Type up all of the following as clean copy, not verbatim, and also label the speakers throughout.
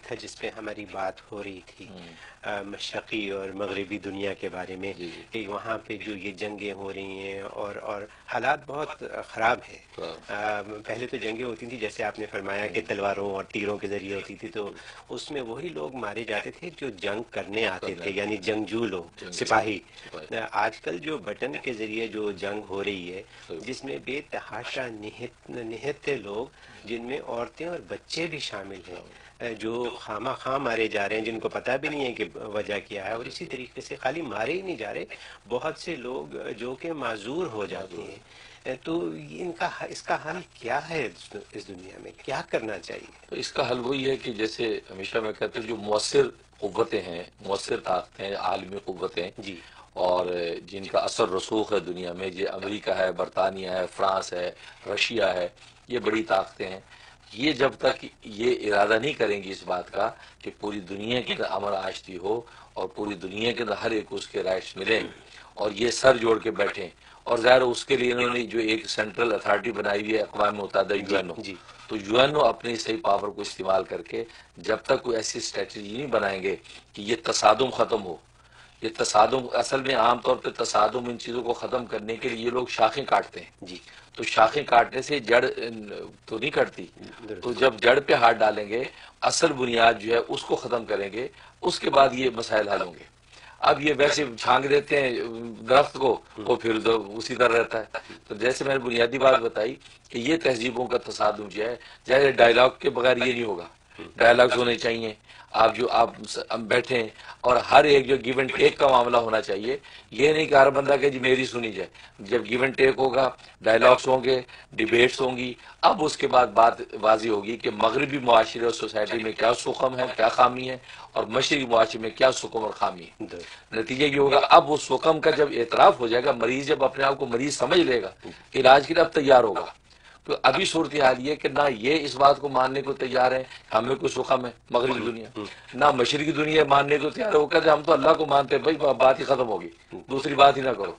Speaker 1: تھا جس پہ ہماری بات ہو رہی تھی مشرقی اور مغربی دنیا کے بارے میں، کہ وہاں پہ جو یہ جنگیں ہو رہی ہیں اور حالات بہت خراب ہیں۔ پہلے تو جنگیں ہوتی تھیں جیسے آپ نے فرمایا کہ تلواروں اور تیروں کے ذریعے ہوتی تھی، تو اس میں وہی لوگ مارے جاتے تھے جو جنگ کرنے آتے تھے، یعنی جنگجو لوگ، سپاہی۔ آج کل جو بٹن کے ذریعے جو جنگ ہو رہی ہے، جس میں بے تحاشا نہتے لوگ، جن میں عورتیں اور بچے بھی شامل ہیں، جو خامہ خواہ مارے جا رہے ہیں، جن کو پتہ بھی نہیں ہے کہ وجہ کیا ہے، اور اسی طریقے سے خالی مارے ہی نہیں جا رہے، بہت سے لوگ جو کہ معذور ہو جاتے ہیں۔ تو اس کا حل کیا ہے؟ اس دنیا میں کیا کرنا چاہیے؟
Speaker 2: تو اس کا حل وہی ہے کہ جیسے ہمیشہ میں کہتا ہوں، جو مؤثر قوتیں ہیں، مؤثر طاقتیں ہیں، عالمی قوتیں،
Speaker 1: جی،
Speaker 2: اور جن کا اثر رسوخ ہے دنیا میں، یہ امریکہ ہے، برطانیہ ہے، فرانس ہے، رشیا ہے، یہ بڑی طاقتیں ہیں۔ یہ جب تک یہ ارادہ نہیں کریں گی اس بات کا کہ پوری دنیا کے اندر امن آشتی ہو اور پوری دنیا کے اندر ہر ایک کو اس کے رائٹس ملیں، اور یہ سر جوڑ کے بیٹھیں، اور ظاہر اس کے لیے انہوں نے جو ایک سینٹرل اتھارٹی بنائی ہوئی ہے، اقوام متحدہ، یو این او،
Speaker 1: جی،
Speaker 2: تو یو این او اپنی صحیح پاور کو استعمال کر کے جب تک کوئی ایسی اسٹریٹجی نہیں بنائیں گے کہ یہ تصادم ختم ہو۔ یہ تصادم اصل میں عام طور پہ تصادم ان چیزوں کو ختم کرنے کے لیے یہ لوگ شاخیں کاٹتے ہیں،
Speaker 1: جی،
Speaker 2: تو شاخیں کاٹنے سے جڑ تو نہیں کٹتی، تو جب جڑ پہ ہاتھ ڈالیں گے، اصل بنیاد جو ہے اس کو ختم کریں گے، اس کے بعد یہ مسائل حل ہوں گے۔ اب یہ ویسے چھانگ دیتے ہیں درخت کو، وہ پھر اسی طرح رہتا ہے۔ تو جیسے میں نے بنیادی بات بتائی کہ یہ تہذیبوں کا تصادم جو ہے، جیسے ڈائلاگ کے بغیر یہ نہیں ہوگا، ڈائلاگز ہونے چاہیے۔ آپ بیٹھیں اور ہر ایک جو گیو اینڈ ٹیک کا معاملہ ہونا چاہیے، یہ نہیں کہ ہر بندہ کہ جی میری سنی جائے۔ جب گیو اینڈ ٹیک ہوگا، ڈائلاگس ہوں گے، ڈیبیٹس ہوں گی، اب اس کے بعد بات واضح ہوگی کہ مغربی معاشرے اور سوسائٹی میں کیا سکم ہے، کیا خامی ہے، اور مشرقی معاشرے میں کیا سکم اور خامی ہے۔ نتیجہ یہ ہوگا، اب وہ سکم کا جب اعتراف ہو جائے گا، مریض جب اپنے آپ کو مریض سمجھ لے گا، علاج کے لیے اب تیار ہوگا۔ تو ابھی صورتحال یہ کہ نہ یہ اس بات کو ماننے کو تیار ہے ہمیں کوئی سکم ہے مغربی دنیا، نہ مشرقی دنیا ماننے کو تیار ہے۔ وہ کہتے ہیں ہم تو اللہ کو مانتے ہیں، بھائی بات ہی ختم ہوگی، دوسری بات ہی نہ کرو۔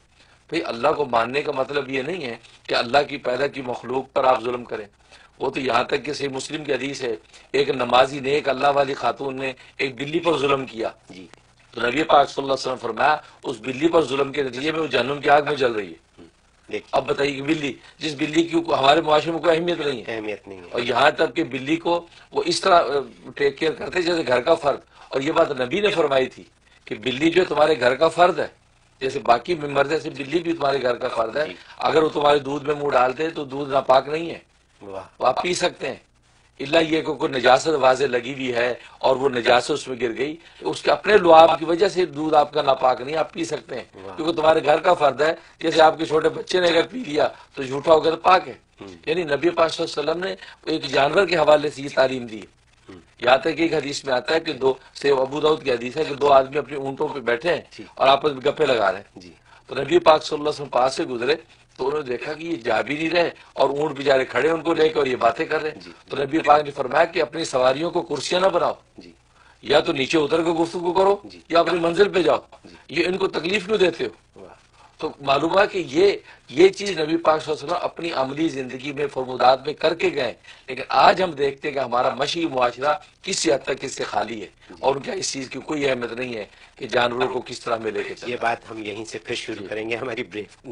Speaker 2: بھائی اللہ کو ماننے کا مطلب یہ نہیں ہے کہ اللہ کی پیدا کی مخلوق پر آپ ظلم کریں۔ وہ تو یہاں تک کہ صحیح مسلم کی حدیث ہے، ایک نمازی نے، ایک اللہ والی خاتون نے ایک بلی پر ظلم کیا،
Speaker 1: جی،
Speaker 2: تو نبی پاک صلی اللہ علیہ وسلم فرمایا اس بلی پر ظلم کے نتیجے میں وہ جہنم کی آگ میں جل رہی ہے۔
Speaker 1: دیکھیے،
Speaker 2: اب بتائیے کہ بلی، جس بلی کی ہمارے معاشرے میں کوئی اہمیت نہیں ہے،
Speaker 1: اہمیت نہیں
Speaker 2: اور
Speaker 1: ہے۔
Speaker 2: یہاں تک کہ بلی کو وہ اس طرح ٹیک کیئر کرتے جیسے گھر کا فرد، اور یہ بات نبی نے فرمائی تھی کہ بلی جو تمہارے گھر کا فرد ہے، جیسے باقی ممبر جیسے بلی بھی تمہارے گھر کا فرد ہے، اگر وہ تمہارے دودھ میں منہ ڈالتے تو دودھ ناپاک نہیں ہے،
Speaker 1: واہ،
Speaker 2: وہ آپ پی سکتے ہیں، الا یہ کہ کوئی نجاست واضح لگی ہوئی ہے اور وہ نجاست اس میں گر گئی، اس کے اپنے لعاب کی وجہ سے دودھ آپ کا ناپاک نہیں، آپ پی سکتے ہیں، کیونکہ تمہارے گھر کا فرد ہے۔ جیسے آپ کے چھوٹے بچے نے اگر پی لیا تو جھوٹا ہو گیا تو پاک ہے۔ یعنی نبی پاک صلی اللہ علیہ وسلم نے ایک جانور کے حوالے سے یہ تعلیم دی۔ یہاں تک کہ ایک حدیث میں آتا ہے کہ ابو داؤد کی حدیث ہے کہ دو آدمی اپنے اونٹوں پہ بیٹھے ہیں اور آپس میں گپے لگا رہے ہیں،
Speaker 1: جی،
Speaker 2: تو نبی پاک صلی اللہ علیہ وسلم پاس سے گزرے تو انہوں نے دیکھا کہ یہ جا بھی نہیں رہے اور اونٹ بیچارے کھڑے ان کو لے کے اور یہ باتیں کر رہے ہیں، تو نبی پاک نے فرمایا کہ اپنی سواریوں کو کرسیاں نہ بناؤ،
Speaker 1: جی،
Speaker 2: یا تو نیچے اتر کے گفتگو کرو یا اپنی منزل پہ جاؤ، یہ ان کو تکلیف کیوں دیتے ہو؟
Speaker 1: واہ،
Speaker 2: تو معلوم ہے کہ یہ چیز نبی پاک صلی اللہ علیہ وسلم اپنی عملی زندگی میں فرمودات میں کر کے گئے، لیکن آج ہم دیکھتے ہیں کہ ہمارا مشرقی معاشرہ کس حد تک اس سے خالی ہے، اور ان کا اس چیز کی کوئی اہمیت نہیں ہے کہ جانوروں کو کس طرح میں لے کے چلنا۔
Speaker 1: یہ بات ہم یہیں سے پھر شروع کریں گے، ہماری بریک